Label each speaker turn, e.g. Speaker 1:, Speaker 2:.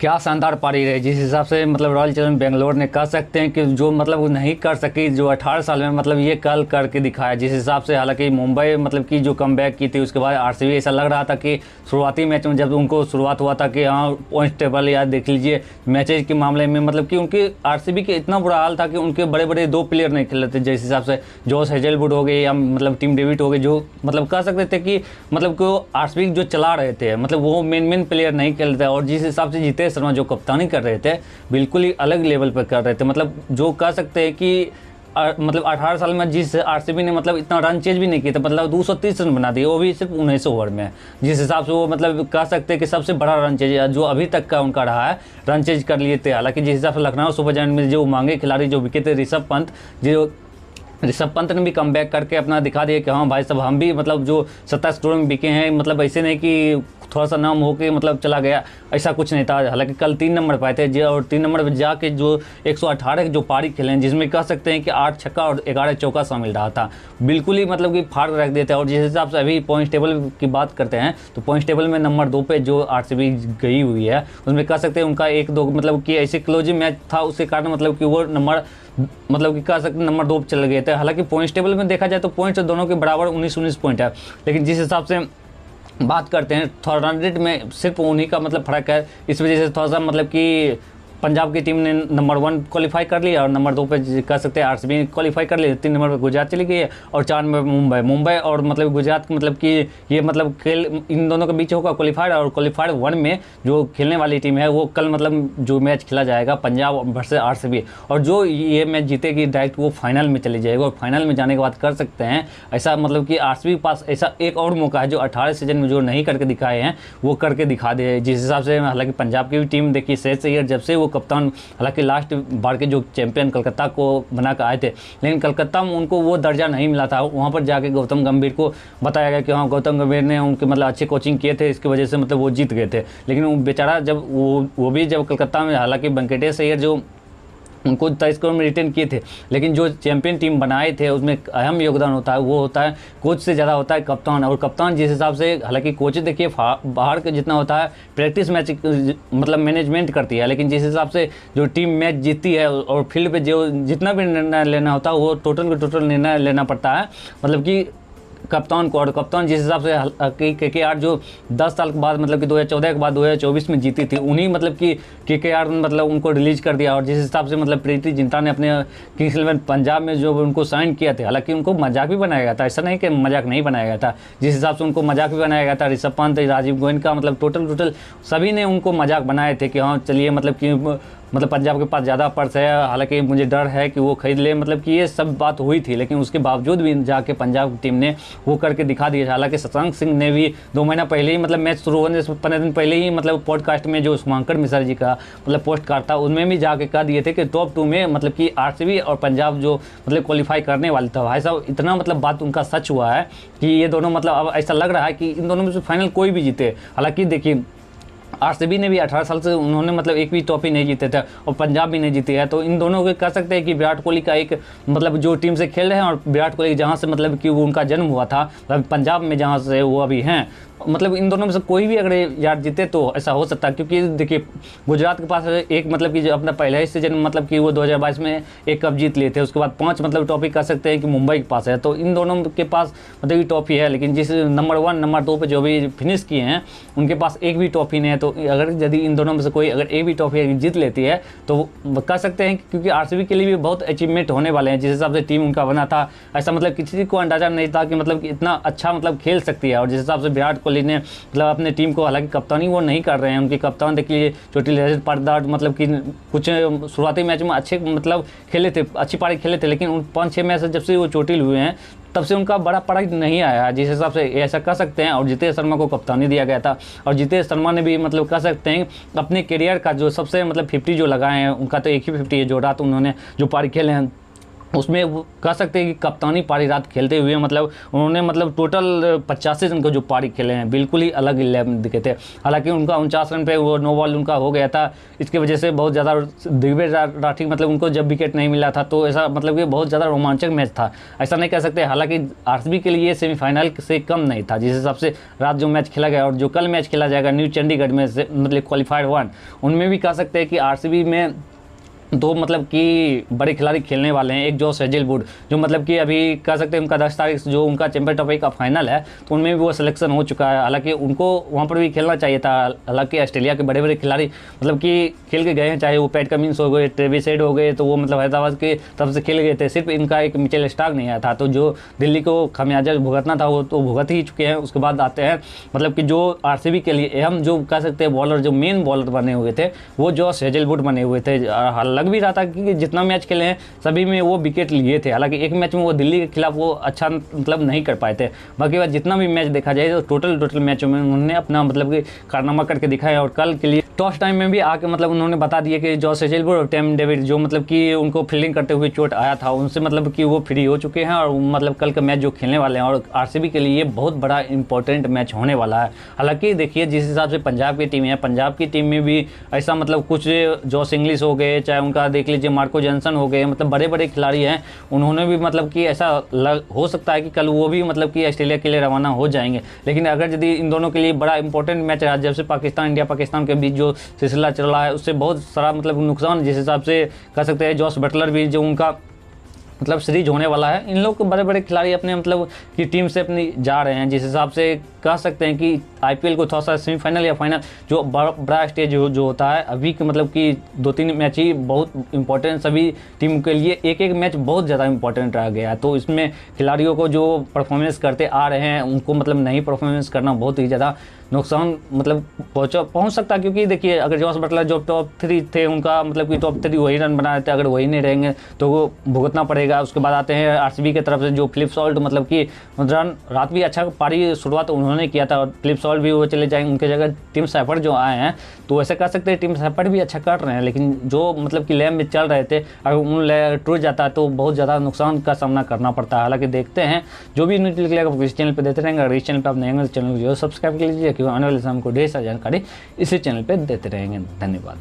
Speaker 1: क्या शानदार पारी रही, जिस हिसाब से मतलब रॉयल चैलेंजर्स बेंगलोर ने कह सकते हैं कि जो मतलब वो नहीं कर सकी, जो 18 साल में मतलब ये कल करके दिखाया। जिस हिसाब से हालांकि मुंबई मतलब की जो कमबैक की थी, उसके बाद आरसीबी ऐसा लग रहा था कि शुरुआती मैच में जब उनको शुरुआत हुआ था कि हाँ पॉइंट टेबल या देख लीजिए मैचेज के मामले में मतलब कि उनके आरसीबी के इतना बुरा हाल था कि उनके बड़े बड़े 2 प्लेयर नहीं खेल रहे थे। जिस हिसाब से जॉस हेजलवुड हो गए या मतलब टिम डेविड हो गए, जो मतलब कह सकते थे कि मतलब को आरसीबी जो चला रहे थे मतलब वो मेन प्लेयर नहीं खेल रहे थे। और जिस हिसाब से जितेश शर्मा जो कप्तानी कर रहे थे बिल्कुल ही अलग लेवल पर कर रहे थे। मतलब जो कह सकते हैं कि मतलब 18 साल में जिस आरसीबी ने मतलब इतना रन चेज भी नहीं किया था, मतलब 230 रन बना दिए, वो भी सिर्फ 19 ओवर में। जिस हिसाब से वो मतलब कह सकते हैं कि सबसे बड़ा रन चेज जो अभी तक का उनका रहा है, रन चेज कर लिए थे। हालांकि जिस हिसाब से लखनऊ सुपर जायंट में जो मांगे खिलाड़ी जो विकेट थे ऋषभ पंत ने भी कमबैक करके अपना दिखा दिया कि हाँ भाई साहब हम भी मतलब जो 27 करोड़ में बिके हैं, मतलब ऐसे नहीं कि थोड़ा सा नाम हो के मतलब चला गया, ऐसा कुछ नहीं था। हालांकि कल 3 नंबर पाए थे और 3 नंबर पर जाके जो 118 जो पारी खेले हैं, जिसमें कह सकते हैं कि 8 छक्का और 11 चौका शामिल रहा था, बिल्कुल ही मतलब कि फाड़ रख देते हैं। और जिस हिसाब से अभी पॉइंट टेबल की बात करते हैं तो पॉइंट टेबल में नंबर 2 पे जो आरसीबी गई हुई है, उसमें कह सकते हैं उनका 1-2 मतलब कि ऐसे क्लोजिंग मैच था, उसके कारण मतलब कि वो नंबर मतलब कि कह सकते नंबर 2 चले गए थे। हालांकि पॉइंट्स टेबल में देखा जाए तो पॉइंट्स दोनों के बराबर 19-19 पॉइंट है, लेकिन जिस हिसाब से बात करते हैं थोड़ा रन रेट में सिर्फ उन्हीं का मतलब फर्क है। इस वजह से थोड़ा सा मतलब कि पंजाब की टीम ने नंबर 1 क्वालिफाई कर लिया और नंबर 2 पे कह सकते हैं आरसीबी क्वालिफाई कर लिया। 3 नंबर पे गुजरात चली गई है और 4 नंबर मुंबई और मतलब गुजरात मतलब कि ये मतलब खेल इन दोनों के बीच होगा क्वालिफाइड। और क्वालिफाइड 1 में जो खेलने वाली टीम है वो कल मतलब जो मैच खेला जाएगा पंजाब वर्सेस आरसीबी, और जो ये मैच जीतेगी डायरेक्ट वो फाइनल में चली जाएगी। और फाइनल में जाने के बाद कर सकते हैं ऐसा मतलब कि आरसीबी के पास ऐसा एक और मौका है जो 18 सीजन में जो नहीं करके दिखाए हैं वो करके दिखा दे। जिस हिसाब से हालांकि पंजाब की भी टीम देखिए शेष अय्यर जब से वो कप्तान, हालांकि लास्ट बार के जो चैंपियन कलकत्ता को बनाकर आए थे, लेकिन कलकत्ता में उनको वो दर्जा नहीं मिला था। वहाँ पर जाके गौतम गंभीर को बताया गया कि हाँ गौतम गंभीर ने उनके मतलब अच्छे कोचिंग किए थे, इसकी वजह से मतलब वो जीत गए थे। लेकिन वो बेचारा जब वो भी जब कलकत्ता में, हालांकि वेंकटेश अय्यर जो उनको 23 करोड़ में रिटेन किए थे, लेकिन जो चैंपियन टीम बनाए थे उसमें अहम योगदान होता है, वो होता है कोच से ज़्यादा होता है कप्तान। और कप्तान जिस हिसाब से हालांकि कोच देखिए बाहर के जितना होता है प्रैक्टिस मैच मतलब मैनेजमेंट करती है, लेकिन जिस हिसाब से जो टीम मैच जीतती है और फील्ड पे जो जितना भी निर्णय लेना होता है वो टोटल निर्णय लेना पड़ता है मतलब कि कप्तान को। और कप्तान जिस हिसाब से केकेआर जो 10 साल के बाद मतलब कि 2014 के बाद 2024 में जीती थी, उन्हीं मतलब कि केकेआर मतलब उनको रिलीज कर दिया। और जिस हिसाब से मतलब प्रीति जिंटा ने अपने किंग्स इलेवन पंजाब में जो उनको साइन किया था, हालांकि उनको मजाक भी बनाया गया था, ऐसा नहीं कि मजाक नहीं बनाया गया था, जिस हिसाब से उनको मजाक भी बनाया गया था। ऋषभ पंत, राजीव गोयनका मतलब टोटल सभी ने उनको मजाक बनाए थे कि हाँ चलिए मतलब कि मतलब पंजाब के पास ज़्यादा पर्स है, हालांकि मुझे डर है कि वो खरीद ले, मतलब कि ये सब बात हुई थी। लेकिन उसके बावजूद भी जाके पंजाब की टीम ने वो करके दिखा दिया। हालांकि शशांक सिंह ने भी 2 महीना पहले ही मतलब मैच शुरू होने से 15 दिन पहले ही मतलब पॉडकास्ट में जो शुभंकर मिश्रा जी का मतलब पोस्ट कार्ड था उनमें भी जाके कह दिए थे कि टॉप 2 में मतलब कि आरसीबी और पंजाब जो मतलब क्वालिफाई करने वाले था। भाई साहब इतना मतलब बात उनका सच हुआ है कि ये दोनों मतलब अब ऐसा लग रहा है कि इन दोनों में से फाइनल कोई भी जीते। हालांकि देखिए आरसीबी ने भी 18 साल से उन्होंने मतलब एक भी ट्रॉफी नहीं जीते थे और पंजाब भी नहीं जीती है, तो इन दोनों को कह सकते हैं कि विराट कोहली का एक मतलब जो टीम से खेल रहे हैं और विराट कोहली जहां से मतलब कि वो उनका जन्म हुआ था पंजाब में जहां से वो अभी हैं, मतलब इन दोनों में से कोई भी अगर यार जीते तो ऐसा हो सकता है। क्योंकि देखिए गुजरात के पास एक मतलब कि जो अपना पहला ही सीजन मतलब कि वो 2022 में एक कप जीत लिए थे, उसके बाद 5 मतलब ट्रॉफी कह सकते हैं कि मुंबई के पास है, तो इन दोनों के पास मतलब ये ट्रॉफी है। लेकिन जिस नंबर 1 नंबर 2 पे जो भी फिनिश किए हैं उनके पास एक भी ट्रॉफी नहीं है। तो अगर यदि इन दोनों में से कोई अगर एक भी ट्रॉफी जीत लेती है तो कह सकते हैं क्योंकि आरसीबी के लिए भी बहुत अचीवमेंट होने वाले हैं। जिस हिसाब से टीम उनका बना था ऐसा मतलब किसी को अंदाजा नहीं था कि मतलब इतना अच्छा मतलब खेल सकती है। और जिस हिसाब से विराट कोहली ने मतलब अपने टीम को, हालांकि कप्तानी वो नहीं कर रहे हैं, उनके कप्तान देखिए चोटिल रजत पाटीदार मतलब कि कुछ शुरुआती मैच में अच्छे मतलब खेले थे, अच्छी पारी खेले थे, लेकिन उन 5-6 मैच से जब से वो चोटिल हुए हैं तब से उनका बड़ा पड़ा नहीं आया, जिस हिसाब से ऐसा कह सकते हैं। और जितेश शर्मा को कप्तानी दिया गया था और जितेश शर्मा ने भी मतलब कह सकते हैं अपने करियर का जो सबसे मतलब 50 जो लगाए हैं उनका तो एक ही 50 है जो रात उन्होंने जो पारी खेले हैं उसमें वो कह सकते हैं कि कप्तानी पारी रात खेलते हुए मतलब उन्होंने मतलब टोटल 85 रन का जो पारी खेले हैं बिल्कुल ही अलग 11 दिखे थे। हालांकि उनका 49 रन पे वो नो बॉल उनका हो गया था, इसकी वजह से बहुत ज़्यादा दिग्विजय राठी मतलब उनको जब विकेट नहीं मिला था तो ऐसा मतलब कि बहुत ज़्यादा रोमांचक मैच था, ऐसा नहीं कह सकते। हालांकि आरसीबी के लिए सेमीफाइनल से कम नहीं था जिस हिसाब से रात जो मैच खेला गया और जो कल मैच खेला जाएगा न्यू चंडीगढ़ में से मतलब क्वालिफायर 1, उनमें भी कह सकते हैं कि आरसीबी में दो मतलब कि बड़े खिलाड़ी खेलने वाले हैं। एक जॉस हेजलवुड जो मतलब कि अभी कह सकते हैं उनका 10 तारीख जो उनका चैंपियन ट्रॉफी का फाइनल है तो उनमें भी वो सिलेक्शन हो चुका है। हालांकि उनको वहाँ पर भी खेलना चाहिए था, हालांकि ऑस्ट्रेलिया के बड़े बड़े खिलाड़ी मतलब कि खेल के गए हैं, चाहे वो पैट कमिंस हो गए, ट्रेविस हेड हो गए, तो वो मतलब हैदराबाद के तरफ से खेल गए थे, सिर्फ इनका एक मिचेल स्टार्क नहीं आया था। तो जो दिल्ली को खमियाजा भुगतना था वो तो भुगत ही चुके हैं। उसके बाद आते हैं मतलब कि जो आरसीबी के लिए अहम जो कह सकते हैं बॉलर, जो मेन बॉलर बने हुए थे वो जॉस हेजलवुड बने हुए थे। लग भी रहा था कि जितना मैच खेले हैं सभी में वो विकेट लिए थे। हालांकि एक मैच में वो दिल्ली के खिलाफ वो अच्छा मतलब नहीं कर पाए थे, बाकी बात जितना भी मैच देखा जाए तो टोटल मैचों में उन्होंने अपना मतलब कि कारनामा करके दिखाया। और कल के लिए टॉस टाइम में भी आके मतलब उन्होंने बता दिया कि जॉस हेजलवुड और टिम डेविड जो मतलब कि उनको फील्डिंग करते हुए चोट आया था उनसे मतलब कि वो फ्री हो चुके हैं और मतलब कल का मैच जो खेलने वाले हैं और आरसीबी के लिए बहुत बड़ा इंपॉर्टेंट मैच होने वाला है। हालांकि देखिए जिस हिसाब से पंजाब की टीम है, पंजाब की टीम में भी ऐसा मतलब कुछ जॉस इंग्लिश हो गए, चाहे उनका देख लीजिए मार्को जॉनसन हो गए, मतलब बड़े बड़े खिलाड़ी हैं, उन्होंने भी मतलब कि ऐसा हो सकता है कि कल वो भी मतलब कि ऑस्ट्रेलिया के लिए रवाना हो जाएंगे। लेकिन अगर यदि इन दोनों के लिए बड़ा इंपॉर्टेंट मैच रहा, जब से पाकिस्तान इंडिया पाकिस्तान के बीच जो सिलसिला चल रहा है उससे बहुत सारा मतलब नुकसान जिस हिसाब से कह सकते हैं जॉस बटलर भी जो उनका मतलब सीरीज होने वाला है, इन लोग के बड़े बड़े खिलाड़ी अपने मतलब की टीम से अपनी जा रहे हैं, जिस हिसाब से कह सकते हैं कि आईपीएल को थोड़ा सा सेमीफाइनल या फाइनल जो बड़ा स्टेज जो होता है अभी के मतलब कि 2-3 मैच ही बहुत इंपॉर्टेंट, सभी टीम के लिए एक एक मैच बहुत ज़्यादा इंपॉर्टेंट रह गया है। तो इसमें खिलाड़ियों को जो परफॉर्मेंस करते आ रहे हैं उनको मतलब नहीं परफॉर्मेंस करना बहुत ही ज़्यादा नुकसान मतलब पहुंच सकता है। क्योंकि देखिए अगर जॉस बटलर जो टॉप 3 थे उनका मतलब कि टॉप 3 वही रन बना रहे थे, अगर वही नहीं रहेंगे तो वो भुगतना पड़ेगा। उसके बाद आते हैं आरसीबी की तरफ से जो फिलिप सॉल्ट मतलब कि रन रात भी अच्छा पारी शुरुआत उन्होंने किया था और फिलिप सॉल्ट भी वो चले जाएंगे, उनके जगह टिम सैफर्ड जो आए हैं तो ऐसे कह सकते हैं टिम सैफर्ड भी अच्छा कर रहे हैं। लेकिन जो मतलब कि लैब में चल रहे थे अगर उन लैब टूट जाता है तो बहुत ज़्यादा नुकसान का सामना करना पड़ता है। हालांकि देखते हैं जो भी न्यूज़ निकलेगा इस चैनल पर देते रहेंगे। अगर इस चैनल पर आप नए चैनल को सब्सक्राइब कर लीजिए क्योंकि आने वाले समय को ढेर सारी जानकारी इसी चैनल पर देते रहेंगे। धन्यवाद।